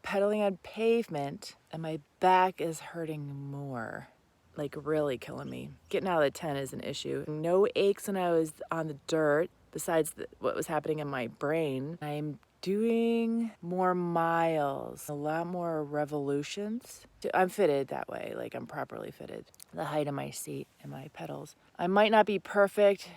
pedaling on pavement and my back is hurting more, like really killing me. Getting out of the tent is an issue. No aches when I was on the dirt, besides what was happening in my brain. I'm doing more miles, a lot more revolutions. I'm fitted that way, like I'm properly fitted. The height of my seat and my pedals. I might not be perfect.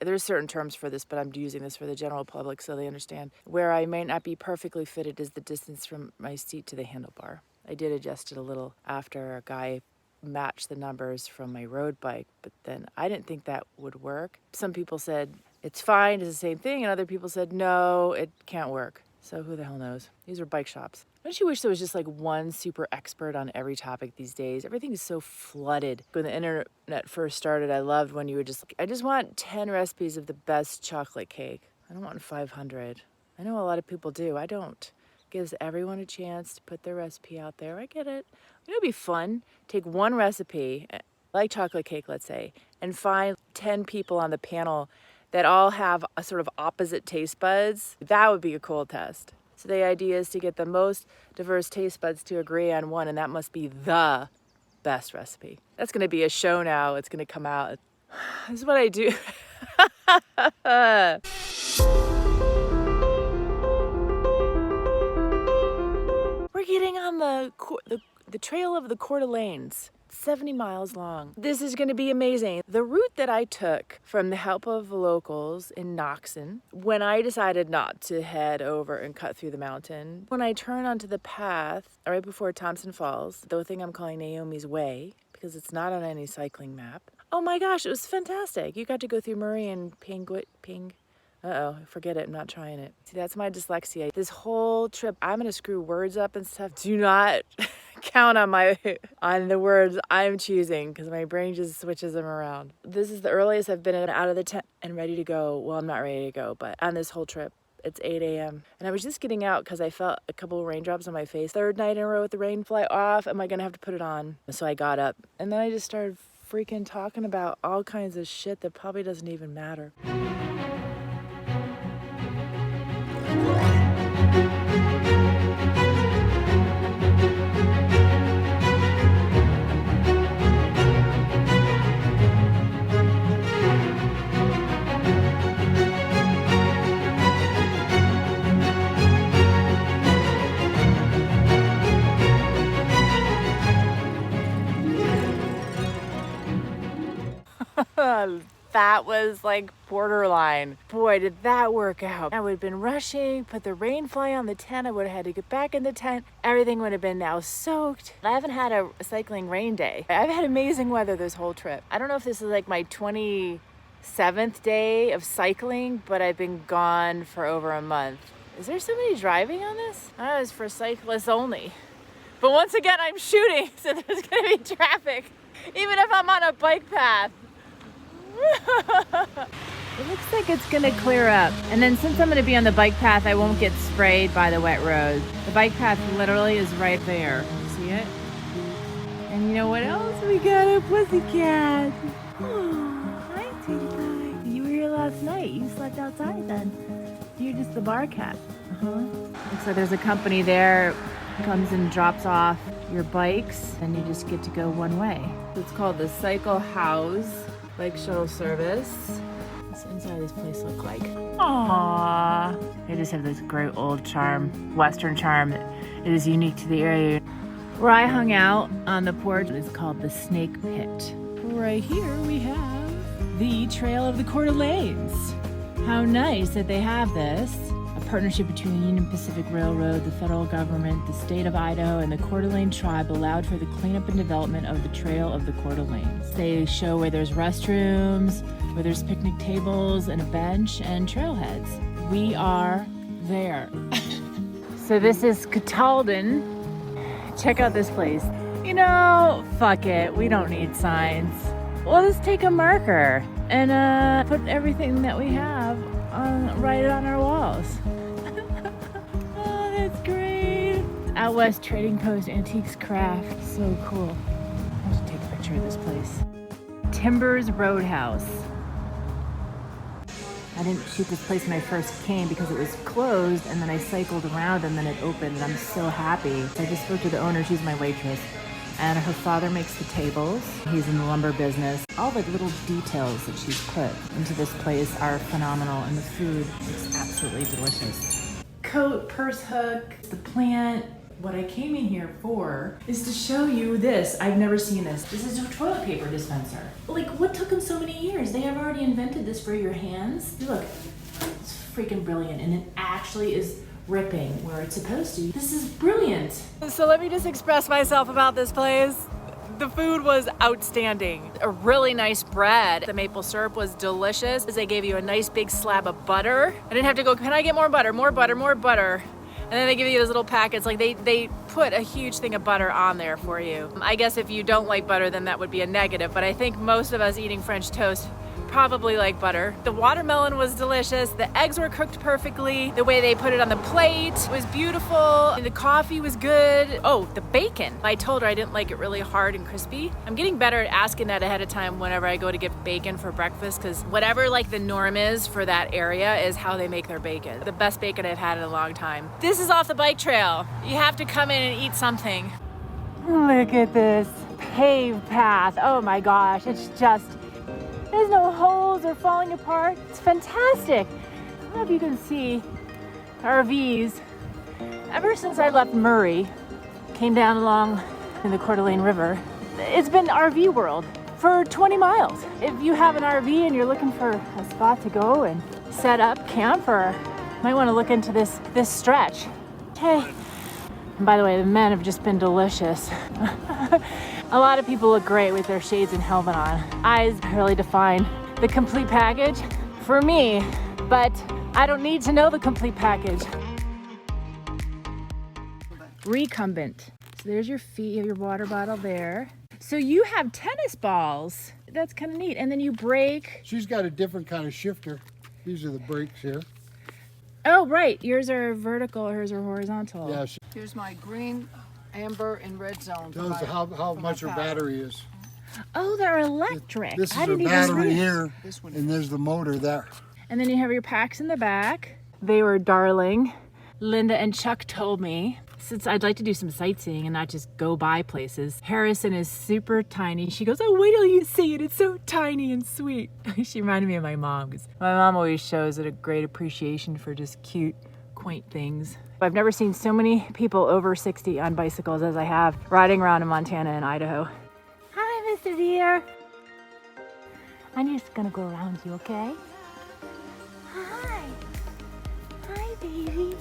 There's certain terms for this, but I'm using this for the general public so they understand. Where I might not be perfectly fitted is the distance from my seat to the handlebar. I did adjust it a little after a guy matched the numbers from my road bike, but then I didn't think that would work. Some people said it's fine, it's the same thing, and other people said no, it can't work. So who the hell knows? These are bike shops. Don't you wish there was just like one super expert on every topic these days? Everything is so flooded. When the internet first started, I loved when you would I just want 10 recipes of the best chocolate cake. I don't want 500. I know a lot of people do. I don't. Gives everyone a chance to put their recipe out there. I get it. It would be fun. Take one recipe, like chocolate cake, let's say, and find 10 people on the panel that all have a sort of opposite taste buds. That would be a cool test. So the idea is to get the most diverse taste buds to agree on one, and that must be the best recipe. That's gonna be a show now. It's gonna come out. This is what I do. We're getting on the trail of the Coeur d'Alanes. 70 miles long. This is going to be amazing. The route that I took from the help of the locals in Noxon, when I decided not to head over and cut through the mountain, when I turned onto the path right before Thompson Falls, the thing I'm calling Naomi's Way, because it's not on any cycling map. Oh my gosh, it was fantastic. You got to go through Murray and forget it, I'm not trying it. See, that's my dyslexia. This whole trip, I'm gonna screw words up and stuff. Do not count on the words I'm choosing, because my brain just switches them around. This is the earliest I've been out of the tent and ready to go. Well, I'm not ready to go, but on this whole trip, it's 8 a.m. And I was just getting out because I felt a couple of raindrops on my face. Third night in a row with the rain fly off, am I gonna have to put it on? So I got up and then I just started freaking talking about all kinds of shit that probably doesn't even matter. That was like borderline. Boy, did that work out. I would have been rushing, put the rain fly on the tent. I would have had to get back in the tent. Everything would have been now soaked. I haven't had a cycling rain day. I've had amazing weather this whole trip. I don't know if this is like my 27th day of cycling, but I've been gone for over a month. Is there somebody driving on this? Oh, it's for cyclists only. But once again, I'm shooting, so there's gonna be traffic, even if I'm on a bike path. It looks like it's gonna clear up. And then since I'm gonna be on the bike path, I won't get sprayed by the wet road. The bike path literally is right there. See it? And you know what else? We got a pussycat. Oh, hi, sweetie pie. You were here last night. You slept outside then. You're just the bar cat. Looks like there's a company there, comes and drops off your bikes, and you just get to go one way. It's called the Cycle House Bike Shuttle Service. What's inside this place look like? Aww. They just have this great old charm, Western charm that is unique to the area. Where I hung out on the porch is called the Snake Pit. Right here we have the Trail of the Coeur d'Alanes. How nice that they have this. A partnership between the Union Pacific Railroad, the federal government, the state of Idaho, and the Coeur d'Alene tribe allowed for the cleanup and development of the Trail of the Coeur d'Alanes. They show where there's restrooms, where there's picnic tables and a bench and trailheads. We are there. So this is Catalden. Check out this place. You know, fuck it. We don't need signs. We'll just take a marker and put everything that we have right on our walls. Oh, that's great. Out West Trading Post Antiques Craft. So cool. I have to take a picture of this place. Timbers Roadhouse. I didn't shoot this place when I first came because it was closed, and then I cycled around and then it opened, and I'm so happy. I just spoke to the owner, she's my waitress, and her father makes the tables. He's in the lumber business. All the little details that she's put into this place are phenomenal, and the food is absolutely delicious. Coat, purse hook, the plant. What I came in here for is to show you this. I've never seen this. This is a toilet paper dispenser. Like, what took them so many years? They have already invented this for your hands. Look, it's freaking brilliant, and it actually is ripping where it's supposed to. This is brilliant. So let me just express myself about this place. The food was outstanding. A really nice bread. The maple syrup was delicious. They gave you a nice big slab of butter. I didn't have to go, can I get more butter, more butter, more butter? And then they give you those little packets, like they put a huge thing of butter on there for you. I guess if you don't like butter, then that would be a negative, but I think most of us eating French toast probably like butter. The watermelon was delicious. The eggs were cooked perfectly. The way they put it on the plate was beautiful. The coffee was good. Oh, the bacon. I told her I didn't like it really hard and crispy. I'm getting better at asking that ahead of time whenever I go to get bacon for breakfast, because whatever like the norm is for that area is how they make their bacon. The best bacon I've had in a long time. This is off the bike trail. You have to come in and eat something. Look at this paved path. Oh my gosh, it's just, there's no holes or falling apart. It's fantastic. I don't know if you can see RVs. Ever since I left Murray, came down along in the Coeur d'Alene River, it's been RV world for 20 miles. If you have an RV and you're looking for a spot to go and set up camp, or might want to look into this stretch. Okay. And by the way, the men have just been delicious. A lot of people look great with their shades and helmet on. Eyes really define the complete package for me, but I don't need to know the complete package. Recumbent. So there's your feet, you have your water bottle there. So you have tennis balls. That's kind of neat. And then you brake. She's got a different kind of shifter. These are the brakes here. Oh, right. Yours are vertical, hers are horizontal. Yeah. Here's my green, amber, and red zone. Tells you how much her battery is. Oh, they're electric. This is her battery here, This one. and there's the motor there. And then you have your packs in the back. They were darling. Linda and Chuck told me, since I'd like to do some sightseeing and not just go by places. Harrison is super tiny. She goes, oh, wait till you see it. It's so tiny and sweet. She reminded me of my mom, because my mom always shows it a great appreciation for just cute, quaint things. I've never seen so many people over 60 on bicycles as I have riding around in Montana and Idaho. Hi, Mr. Deer. I'm just gonna go around you, okay? Hi. Hi, baby.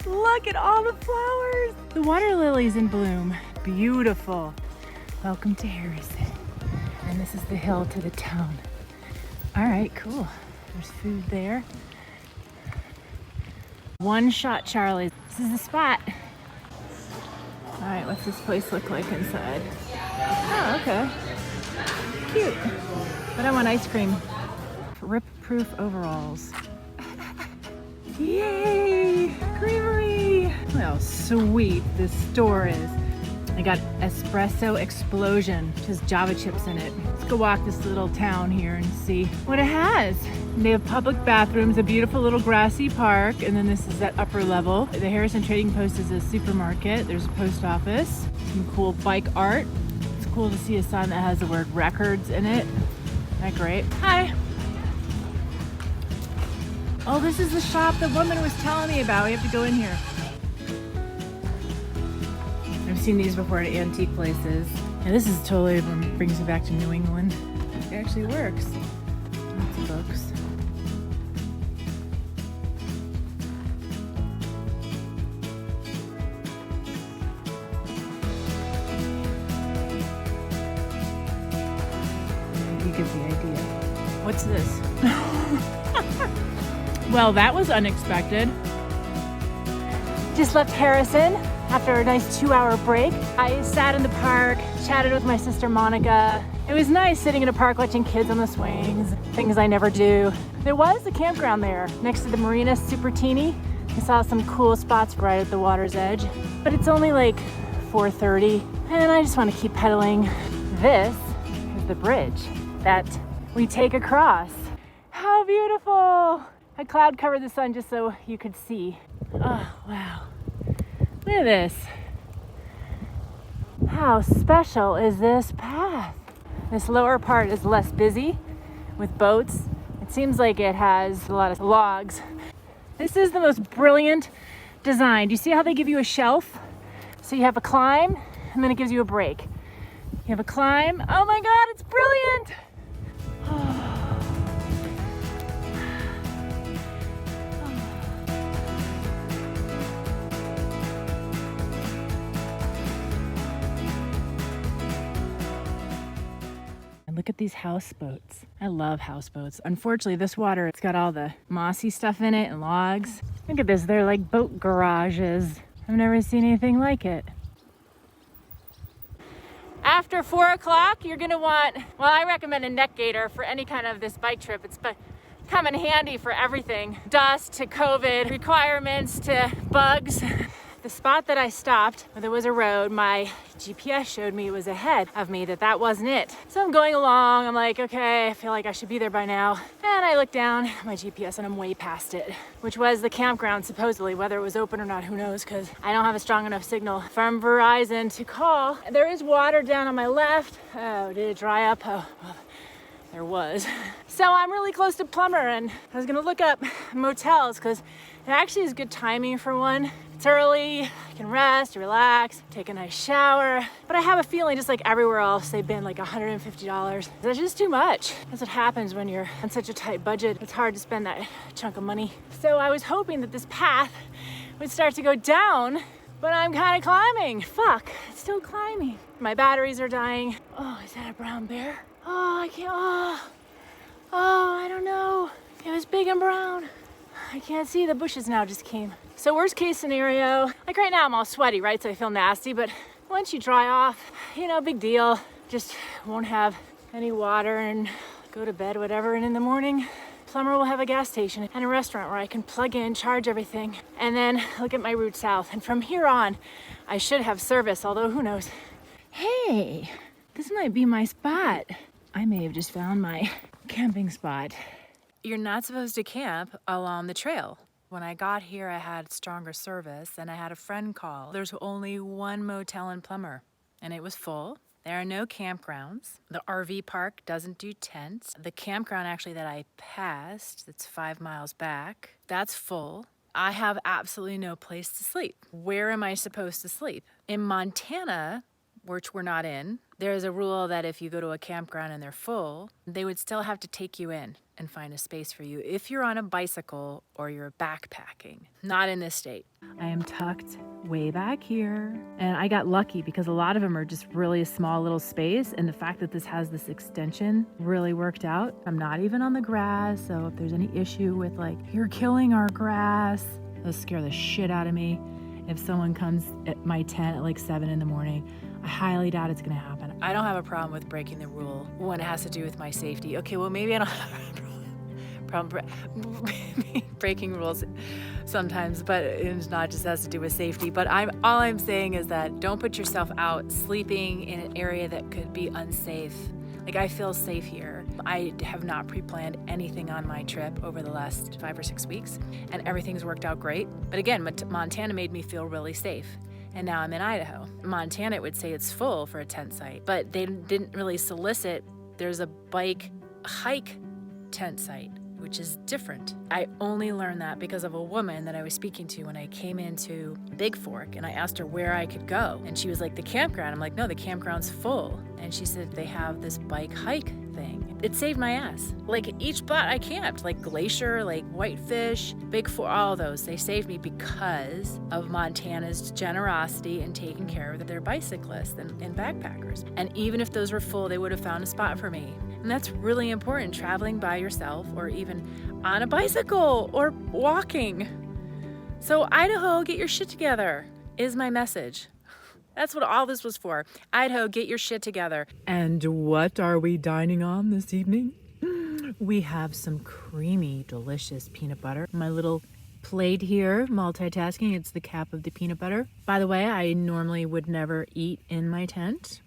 Look at all the flowers. The water lily's in bloom. Beautiful. Welcome to Harrison. And this is the hill to the town. All right, cool. There's food there. One Shot Charlie's. This is the spot. All right, what's this place look like inside? Oh, okay. Cute. But I want ice cream. Rip-proof overalls. Yay! Creamery! Look how sweet this store is. I got Espresso Explosion, which has Java chips in it. Let's go walk this little town here and see what it has. They have public bathrooms, a beautiful little grassy park, and then this is that upper level. The Harrison Trading Post is a supermarket. There's a post office, some cool bike art. It's cool to see a sign that has the word records in it. Isn't that great? Hi. Oh, this is the shop the woman was telling me about. We have to go in here. I've seen these before at antique places. And this is totally brings me back to New England. It actually works. Lots of books. You get the idea. What's this? Well, that was unexpected. Just left Harrison after a nice 2-hour break. I sat in the park, chatted with my sister Monica. It was nice sitting in a park watching kids on the swings, things I never do. There was a campground there next to the marina, super teeny. I saw some cool spots right at the water's edge, but it's only like 4:30 and I just want to keep pedaling. This is the bridge that we take across. so beautiful. I cloud covered the sun just so you could see. Oh, wow. Look at this. How special is this path? This lower part is less busy with boats. It seems like it has a lot of logs. This is the most brilliant design. Do you see how they give you a shelf? So you have a climb and then it gives you a break. You have a climb. Oh my God, it's brilliant. And look at these houseboats. I love houseboats. Unfortunately, this water, it's got all the mossy stuff in it and logs. Look at this, they're like boat garages. I've never seen anything like it. After 4 o'clock, you're gonna want, well, I recommend a neck gaiter for any kind of this bike trip. It's come in handy for everything. Dust to COVID, requirements to bugs. The spot that I stopped, where there was a road, my GPS showed me it was ahead of me, that wasn't it. So I'm going along, I'm like, okay, I feel like I should be there by now. And I look down at my GPS and I'm way past it, which was the campground supposedly. Whether it was open or not, who knows, because I don't have a strong enough signal from Verizon to call. There is water down on my left. Oh, did it dry up? Oh, well, there was. So I'm really close to Plumber and I was gonna look up motels because it actually is good timing for one. It's early, I can rest, relax, take a nice shower. But I have a feeling just like everywhere else, they've been like $150. That's just too much. That's what happens when you're on such a tight budget. It's hard to spend that chunk of money. So I was hoping that this path would start to go down, but I'm kind of climbing. Fuck, it's still climbing. My batteries are dying. Oh, is that a brown bear? Oh, I can't, I don't know. It was big and brown. I can't see, the bushes now just came. So worst case scenario, like right now I'm all sweaty, right? So I feel nasty, but once you dry off, you know, big deal. Just won't have any water and go to bed, whatever. And in the morning, Plumber will have a gas station and a restaurant where I can plug in, charge everything, and then look at my route south. And from here on, I should have service, although who knows. Hey, this might be my spot. I may have just found my camping spot. You're not supposed to camp along the trail. When I got here, I had stronger service and I had a friend call. There's only one motel in Plumber and it was full. There are no campgrounds. The RV park doesn't do tents. The campground actually that I passed, it's 5 miles back, that's full. I have absolutely no place to sleep. Where am I supposed to sleep? In Montana, which we're not in, there's a rule that if you go to a campground and they're full, they would still have to take you in and find a space for you if you're on a bicycle or you're backpacking. Not in this state. I am tucked way back here. And I got lucky because a lot of them are just really a small little space. And the fact that this has this extension really worked out. I'm not even on the grass. So if there's any issue with like, you're killing our grass, it'll scare the shit out of me. If someone comes at my tent at like 7 in the morning, I highly doubt it's gonna happen. I don't have a problem with breaking the rule when it has to do with my safety. Okay, well maybe I don't have a problem breaking rules sometimes, but it's not just has to do with safety. But all I'm saying is that don't put yourself out sleeping in an area that could be unsafe. Like I feel safe here. I have not pre-planned anything on my trip over the last 5 or 6 weeks, and everything's worked out great. But again, Montana made me feel really safe. And now I'm in Idaho. Montana would say it's full for a tent site, but they didn't really solicit. There's a bike hike tent site, which is different. I only learned that because of a woman that I was speaking to when I came into Big Fork, and I asked her where I could go. And she was like, the campground. I'm like, no, the campground's full. And she said they have this bike hike thing. It saved my ass. Like each spot I camped, like Glacier, like Whitefish, Big Fork, all those, they saved me because of Montana's generosity in taking care of their bicyclists and backpackers. And even if those were full, they would have found a spot for me. And that's really important, traveling by yourself or even on a bicycle or walking. So Idaho, get your shit together is my message. That's what all this was for. Idaho, get your shit together. And what are we dining on this evening? We have some creamy, delicious peanut butter. My little plate here, multitasking, it's the cap of the peanut butter. By the way, I normally would never eat in my tent,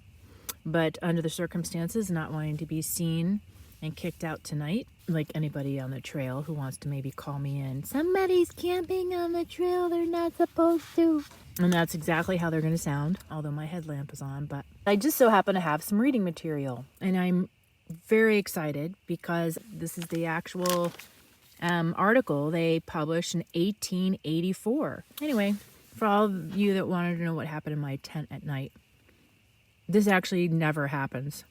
but under the circumstances, not wanting to be seen and kicked out tonight, like anybody on the trail who wants to maybe call me in. Somebody's camping on the trail, they're not supposed to. And that's exactly how they're going to sound, although my headlamp is on. But I just so happen to have some reading material, and I'm very excited because this is the actual article they published in 1884. Anyway, for all of you that wanted to know what happened in my tent at night, this actually never happens.